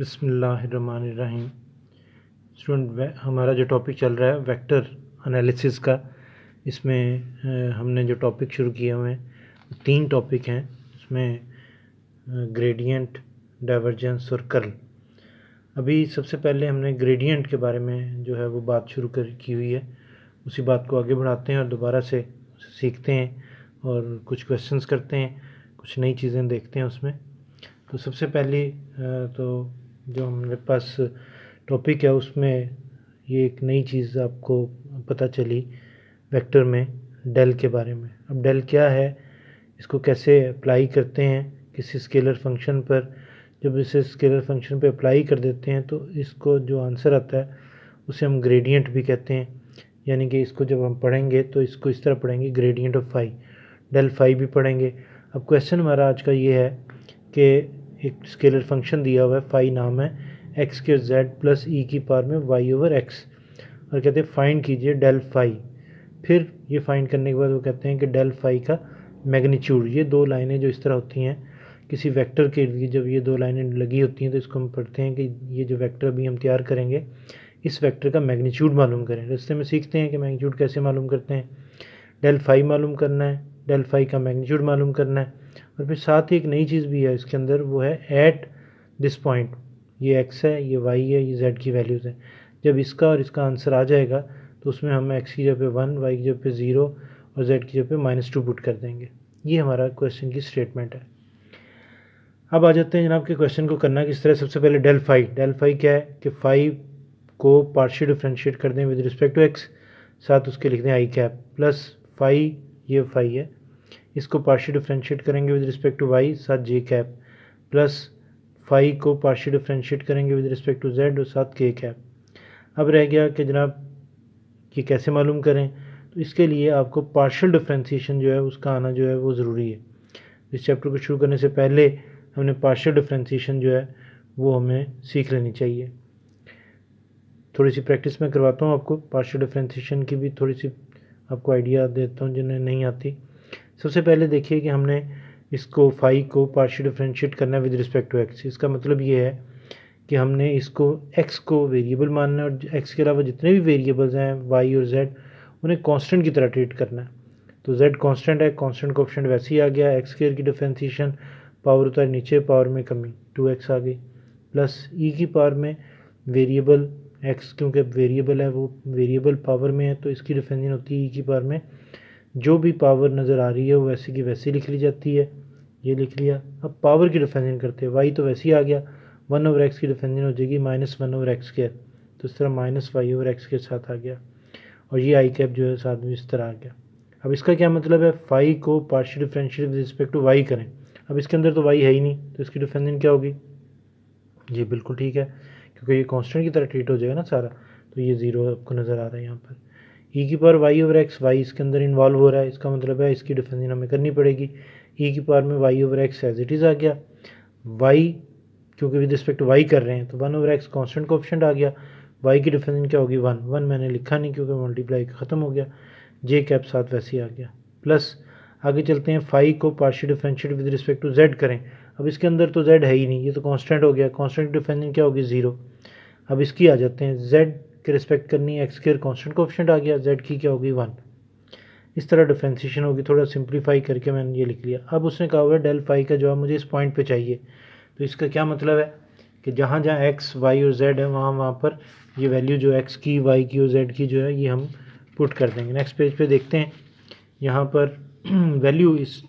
बिस्मिल्लाहिर्रहमानिर्रहीम। स्टूडेंट, हमारा जो टॉपिक चल रहा है वेक्टर एनालिसिस का, इसमें हमने जो टॉपिक शुरू किए हुए हैं 3 टॉपिक हैं। इसमें ग्रेडियंट, डाइवर्जेंस और कर्ल। अभी सबसे पहले हमने ग्रेडियंट के बारे में जो है वो बात शुरू की हुई है, उसी बात को आगे बढ़ाते हैं और दोबारा से उसे सीखते हैं और कुछ क्वेश्चंस करते हैं, कुछ नई चीज़ें देखते हैं उसमें। तो सबसे पहली तो जो हमारे पास टॉपिक है उसमें ये एक नई चीज़ आपको पता चली वेक्टर में, डेल के बारे में। अब डेल क्या है, इसको कैसे अप्लाई करते हैं किसी स्केलर फंक्शन पर। जब इसे स्केलर फंक्शन पे अप्लाई कर देते हैं तो इसको जो आंसर आता है उसे हम ग्रेडियंट भी कहते हैं। यानी कि इसको जब हम पढ़ेंगे तो इसको इस तरह पढ़ेंगे, gradient of phi, del phi भी पढ़ेंगे। अब क्वेश्चन हमारा आज का ये है कि एक स्केलर फंक्शन दिया हुआ है, फाई नाम है, एक्स के जेड प्लस ई की पावर में वाई ओवर एक्स, और कहते हैं फाइंड कीजिए डेल फाई। फिर ये फाइंड करने के बाद वो कहते हैं कि डेल फाई का मैग्नीट्यूड। ये 2 लाइनें जो इस तरह होती हैं किसी वेक्टर के लिए, जब ये 2 लाइनें लगी होती हैं तो इसको हम पढ़ते हैं कि ये जो वेक्टर अभी हम तैयार करेंगे इस वेक्टर का मैग्नीट्यूड मालूम करें। रास्ते में सीखते हैं कि मैग्नीट्यूड कैसे मालूम करते हैं। डेल फाई मालूम करना है, डेल फाई का मैग्नीट्यूड मालूम करना है, और फिर साथ ही एक नई चीज़ भी है इसके अंदर, वो है एट दिस पॉइंट। ये एक्स है, ये वाई है, ये जेड की वैल्यूज़ हैं। जब इसका और इसका आंसर आ जाएगा तो उसमें हम एक्स की जगह पे 1, वाई की जगह पे 0 और जेड की जगह पे -2 पुट कर देंगे। ये हमारा क्वेश्चन की स्टेटमेंट है। अब आ जाते हैं जनाब कि क्वेश्चन को करना किस तरह। सबसे पहले डेल फाई क्या है कि फाई को पार्शियल डिफ्रेंशिएट कर दें विद रिस्पेक्ट टू एक्स, साथ उसके लिख दें आई कैप प्लस फाई, ये फाई है, इसको पार्शियल डिफ्रेंशिएट करेंगे विद रिस्पेक्ट टू वाई, साथ जे कैप प्लस फाई को पार्शियल डिफ्रेंशिएट करेंगे विद रिस्पेक्ट टू जेड और साथ के कैप। अब रह गया कि जनाब ये कैसे मालूम करें, तो इसके लिए आपको पार्शियल डिफ्रेंशिएशन जो है उसका आना जो है वो ज़रूरी है। इस चैप्टर को शुरू करने से पहले हमने पार्शियल डिफ्रेंशिएशन जो है वो हमें सीख लेनी चाहिए। थोड़ी सी प्रैक्टिस में करवाता हूँ आपको, पार्शियल डिफ्रेंशिएशन की भी थोड़ी सी आपको आइडिया देता हूँ जिन्हें नहीं आती। सबसे पहले देखिए कि हमने इसको फाई को पार्शियल डिफ्रेंशिएट करना है विद रिस्पेक्ट टू एक्स। इसका मतलब ये है कि हमने इसको एक्स को वेरिएबल मानना है और एक्स के अलावा जितने भी वेरिएबल्स हैं वाई और जेड उन्हें कांस्टेंट की तरह ट्रीट करना है। तो जेड कांस्टेंट है, कांस्टेंट कोएफिशिएंट वैसे ही आ गया। एक्स स्क्वायर की डिफ्रेंशिएशन, पावर उतार नीचे, पावर में कमी 2x आ गई, प्लस ई की पावर में वेरिएबल एक्स, क्योंकि वेरिएबल है वो वेरिएबल पावर में है तो इसकी डिफ्रेंशिएशन होती है ई की पावर में। जो भी पावर नज़र आ रही है वो वैसे की वैसे लिख ली जाती है, ये लिख लिया। अब पावर की डिफ्रेंशिएशन करते हैं, वाई तो वैसे ही आ गया, 1/x की डिफ्रेंशिएशन हो जाएगी -1/x स्क्वायर, तो इस तरह -y/x के साथ आ गया, और ये आई कैप जो है साथ में इस तरह आ गया। अब इसका क्या मतलब है, फाई को partial differentiate with respect to y करें। अब इसके अंदर तो वाई है ही नहीं तो इसकी डिफरेंशिएशन क्या होगी, ये बिल्कुल ठीक है क्योंकि ये कांस्टेंट की तरह ट्रीट हो जाएगा ना सारा, तो ये 0 आपको नज़र आ रहा है यहाँ पर। ई की power y over x, y इसके अंदर इन्वॉल्व हो रहा है, इसका मतलब है इसकी डिफरेंशिएशन हमें करनी पड़ेगी। ई की पावर में y over x as it is आ गया, वाई क्योंकि विद रिस्पेक्ट वाई कर रहे हैं तो 1/x कांस्टेंट कोएफिशिएंट आ गया। वाई की डिफरेंशिएशन क्या होगी, 1 मैंने लिखा नहीं क्योंकि मल्टीप्लाई ख़त्म हो गया, जे कैप साथ वैसे ही आ गया। प्लस आगे चलते हैं, फाई को partial differentiate with respect to z करें। अब इसके अंदर तो जेड है ही नहीं, ये तो कांस्टेंट हो गया, कांस्टेंट डिफरेंशिएशन क्या होगी, 0। अब इसकी आ जाते हैं, जेड के रिस्पेक्ट करनी है, एक्स स्क्वायर कांस्टेंट कोएफिशिएंट आ गया, जेड की क्या होगी 1। इस तरह डिफ्रेंशिएशन होगी, थोड़ा सिंप्लीफाई करके मैंने ये लिख लिया। अब उसने कहा हुआ है डेल फाई का जवाब मुझे इस पॉइंट पे चाहिए, तो इसका क्या मतलब है कि जहाँ जहाँ एक्स वाई और जेड है वहाँ वहाँ पर ये वैल्यू जो एक्स की, वाई की और जेड की जो है ये हम पुट कर देंगे। नेक्स्ट पेज पे देखते हैं, यहाँ पर वैल्यू इस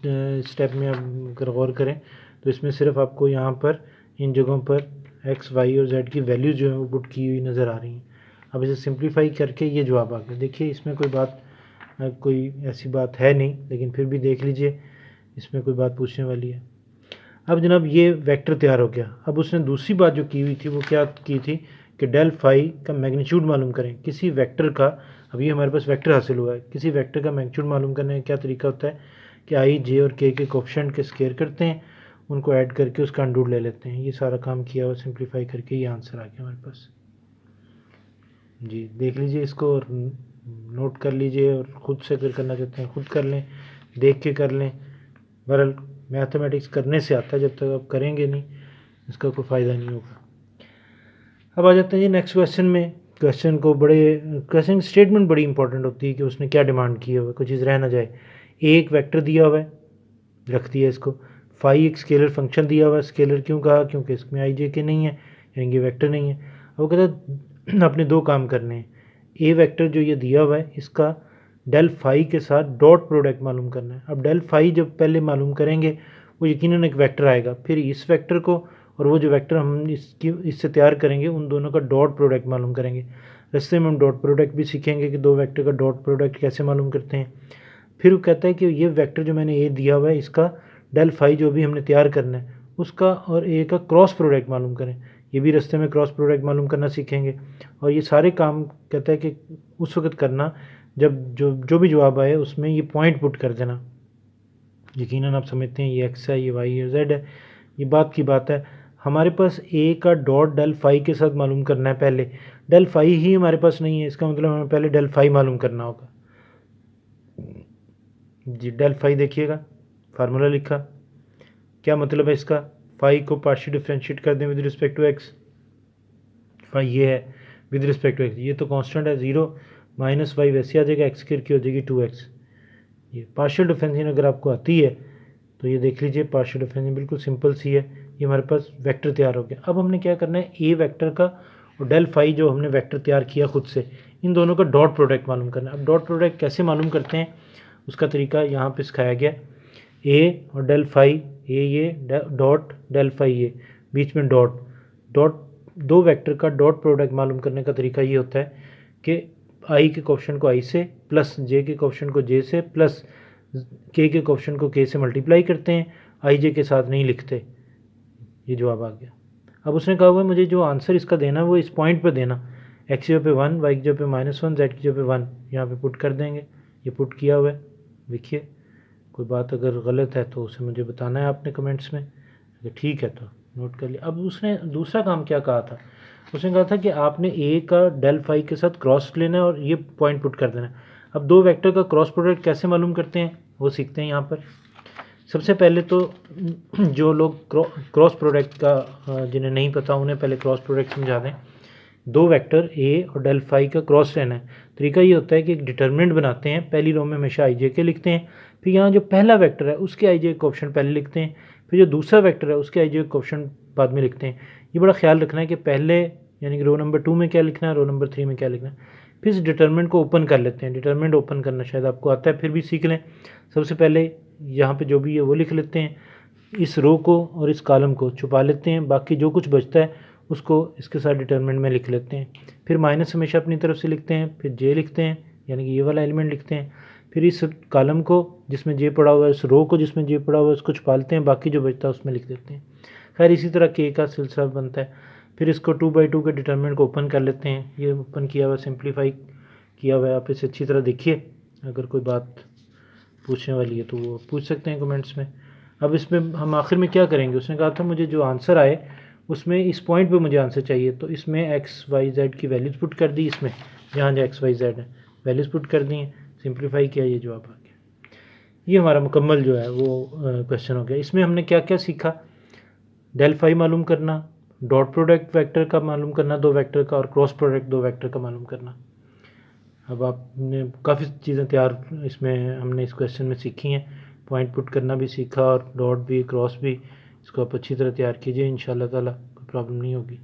स्टेप में अब अगर गौर करें तो इसमें सिर्फ आपको यहाँ पर इन जगहों पर एक्स वाई और जेड की वैल्यू जो है वो पुट की हुई नज़र आ रही हैं। अब इसे सिंप्लीफाई करके ये जवाब आ गया। देखिए इसमें कोई ऐसी बात है नहीं, लेकिन फिर भी देख लीजिए इसमें कोई बात पूछने वाली है। अब जनाब ये वेक्टर तैयार हो गया। अब उसने दूसरी बात जो की हुई थी वो क्या की थी कि डेल फाई का मैग्नीट्यूड मालूम करें किसी वेक्टर का। अब ये हमारे पास वेक्टर हासिल हुआ है, किसी वेक्टर का मैग्नीट्यूड मालूम करने का क्या तरीका होता है कि आई, जे और के कोएफिशिएंट के स्क्वायर करते हैं, उनको ऐड करके उसका अंडूर ले लेते हैं। ये सारा काम किया और सिंप्लीफाई करके ये आंसर आ गया हमारे पास। जी देख लीजिए इसको और नोट कर लीजिए, और ख़ुद से अगर करना चाहते हैं खुद कर लें, देख के कर लें। बहरहाल मैथमेटिक्स करने से आता है, जब तक आप करेंगे नहीं इसका कोई फ़ायदा नहीं होगा। अब आ जाते हैं जी नेक्स्ट क्वेश्चन में। क्वेश्चन स्टेटमेंट बड़ी इंपॉर्टेंट होती है कि उसने क्या डिमांड की है, कोई चीज़ रह ना जाए। एक वेक्टर दिया हुआ है, रख दिया इसको। फाई एक स्केलर फंक्शन दिया हुआ है। स्केलर क्यों कहा? क्योंकि इसमें आई जे के नहीं है, यानी कि वेक्टर नहीं है। अब वो कहता है आपने दो काम करने हैं। ए वेक्टर जो ये दिया हुआ है इसका डेल फाई के साथ डॉट प्रोडक्ट मालूम करना है। अब डेल फाई जब पहले मालूम करेंगे वो यकीनन एक वेक्टर आएगा, फिर इस वेक्टर को और वो जो वेक्टर हम इससे तैयार करेंगे उन दोनों का डॉट प्रोडक्ट मालूम करेंगे। रास्ते में हम डॉट प्रोडक्ट भी सीखेंगे कि दो वेक्टर का डॉट प्रोडक्ट कैसे मालूम करते हैं। फिर वो कहता है कि ये वेक्टर जो मैंने ए दिया हुआ है इसका डेल फाई जो भी हमने तैयार करना है उसका और ए का क्रॉस प्रोडक्ट मालूम करें। ये भी रास्ते में क्रॉस प्रोडक्ट मालूम करना सीखेंगे। और ये सारे काम कहता है कि उस वक्त करना जब जो भी जवाब आए उसमें ये पॉइंट पुट कर देना। यकीनन आप समझते हैं ये एक्स है, ये वाई है, जेड है। ये बात की बात है। हमारे पास ए का डॉट डेल फाई के साथ मालूम करना है। पहले डेल फाई ही हमारे पास नहीं है, इसका मतलब हमें पहले डेल फाई मालूम करना होगा जी। डेल फाई देखिएगा, फार्मूला लिखा, क्या मतलब है इसका? फाई को पार्शियल डिफ्रेंशिएट कर दें with respect to x. Phi ये है विद रिस्पेक्ट टू एक्स, ये तो कांस्टेंट है 0 माइनस वाई वैसे आ जाएगा, एक्स की हो जाएगी 2x। ये पार्शियल डिफरेंशिएशन अगर आपको आती है तो ये देख लीजिए, पार्शियल डिफरेंशिएशन बिल्कुल सिंपल सी है। ये हमारे पास वेक्टर तैयार हो गया। अब हमने क्या करना है, ए वेक्टर का और डेल फाई जो हमने वेक्टर तैयार किया खुद से, इन दोनों का डॉट प्रोडक्ट मालूम करना है। अब डॉट प्रोडक्ट कैसे मालूम करते हैं उसका तरीका यहाँ पे सिखाया गया। ए और डेल फाई, ये डॉट डेल फाई, ये बीच में डॉट डॉट, दो वेक्टर का डॉट प्रोडक्ट मालूम करने का तरीका ये होता है कि आई के क्वेश्चन को आई से प्लस जे के क्वेश्चन को जे से प्लस के क्वेश्चन को के से मल्टीप्लाई करते हैं, आई जे के साथ नहीं लिखते। ये जवाब आ गया। अब उसने कहा हुआ है मुझे जो आंसर इसका देना है वो इस पॉइंट पर देना, एक्स की जगह पे 1, वाई की जगह पे -1, जेड की जगह पे 1, यहाँ पे पुट कर देंगे। ये पुट किया हुआ है, देखिए। कोई बात अगर गलत है तो उसे मुझे बताना है आपने कमेंट्स में, अगर ठीक है तो नोट कर लिया। अब उसने दूसरा काम क्या कहा था, उसने कहा था कि आपने ए का डेल फाई के साथ क्रॉस लेना है और ये पॉइंट पुट कर देना है। अब दो वेक्टर का क्रॉस प्रोडक्ट कैसे मालूम करते हैं वो सीखते हैं यहाँ पर। सबसे पहले तो जो लोग क्रॉस प्रोडक्ट का जिन्हें नहीं पता उन्हें पहले क्रॉस प्रोडक्ट समझा दें। दो वेक्टर ए और डेल फाई का क्रॉस लेना है। तरीका ये होता है कि एक डिटर्मिनेंट बनाते हैं, पहली रो में हमेशा आई जे के लिखते हैं, फिर यहाँ जो पहला वेक्टर है उसके आई जे का ऑप्शन पहले लिखते हैं, फिर जो दूसरा वेक्टर है उसके आई जे का ऑप्शन बाद में लिखते हैं। ये बड़ा ख्याल रखना है कि पहले यानी कि रो नंबर 2 में क्या लिखना है, रो नंबर 3 में क्या लिखना है। फिर इस डिटर्मिनेंट को ओपन कर लेते हैं। डिटर्मिनेंट ओपन करना शायद आपको आता है, फिर भी सीख लें। सबसे पहले यहाँ पे जो भी है वो लिख लेते हैं, इस रो को और इस कॉलम को छुपा लेते हैं, बाकी जो कुछ बचता है उसको इसके साथ डिटर्मिनेंट में लिख लेते हैं। फिर माइनस हमेशा अपनी तरफ से लिखते हैं, फिर जे लिखते हैं यानी कि ये वाला एलिमेंट लिखते हैं। फिर इस कॉलम को जिसमें जे पड़ा हुआ है, इस रो को जिसमें जे पड़ा हुआ है उसको छुपालते हैं, बाकी जो बचता है उसमें लिख देते हैं। खैर इसी तरह के का सिलसिला बनता है। फिर इसको 2/2 के डिटर्मिनेंट को ओपन कर लेते हैं। ये ओपन किया हुआ, सिंप्लीफाई किया हुआ है। आप इसे अच्छी तरह देखिए, अगर कोई बात पूछने वाली है तो वो पूछ सकते हैं कमेंट्स में। अब इसमें हम आखिर में क्या करेंगे, उसने कहा था मुझे जो आंसर आए उसमें इस पॉइंट पे मुझे आंसर चाहिए, तो इसमें एक्स वाई जेड की वैल्यूज़ पुट कर दी, इसमें जहाँ जहाँ एक्स वाई जेड है वैल्यूज़ पुट कर दी हैं, सिंप्लीफाई किया, ये जवाब आ गया। ये हमारा मुकम्मल जो है वो क्वेश्चन हो गया। इसमें हमने क्या क्या सीखा, डेल फाई मालूम करना, डॉट प्रोडक्ट वेक्टर का मालूम करना दो वेक्टर का, और क्रॉस प्रोडक्ट दो वेक्टर का मालूम करना। अब आपने काफ़ी चीज़ें तैयार इसमें हमने इस क्वेश्चन में सीखी हैं। पॉइंट पुट करना भी सीखा और डॉट भी, क्रॉस भी। इसको आप अच्छी तरह तैयार कीजिए, इंशाल्लाह ताला कोई प्रॉब्लम नहीं होगी।